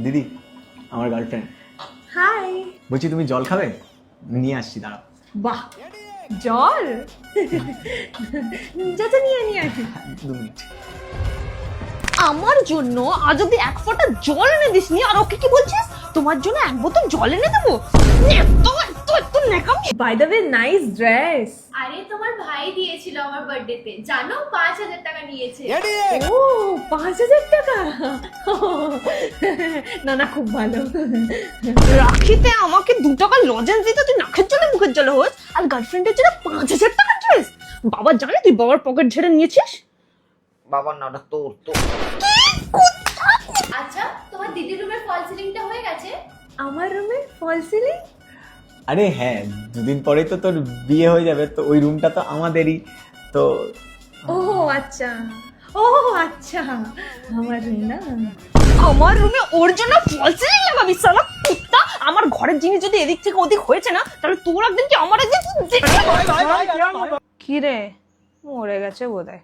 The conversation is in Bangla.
দিদি, আমার গার্লফ্রেন্ড। হাই। বলছি তুমি জল খাবে? নিয়ে আসছি, দাঁড়াও। বাহ, জল? যা নিয়ে আসি। 2 মিনিট। আমার জন্য আজ অব্দি 1 ফোঁটা জল এনে দিসনি, আর ওকে কি বলছিস তোমার জন্য 1 বোতল জল এনে দেবো? এত নেকামি। By the way, nice dress. আরে তোমার ভাই দিয়েছিল আমার বার্থডেতে, জানো 5,000 টাকা নিয়েছে। ও 5,000 টাকা? না খুব ভালো। রাখিতে আমাকে 2 টাকা লজেন্স দিতে তুই নাকের জলে মুখের জলে হোস, আর গার্লফ্রেন্ডের জন্য 5,000 টাকার ড্রেস? বাবা জানে তুই বাবার পকেট ঝেড়ে নিয়েছিস? বাবার নাটা তোর তো। আচ্ছা, তোমার দিদির রুমের ফল সিলিংটা হয়ে গেছে? আমার রুমে ফল সিলিং? আরে হ্যাঁ, 2 দিন পরেই তো তোর বিয়ে হয়ে যাবে, তো ওই রুমটা তো আমাদেরই। তো ও আচ্ছা, আমার রুম না। আমার রুমে ওর জন্য ফল সিলিং লাগাবি শালা কুত্তা? আমার ঘরের জিনিস যদি এদিক থেকে ওদিক হয়েছে না, তাহলে তোর একদিন কি আমার একদিন। কি রে, মরে গেছে বোধহয়।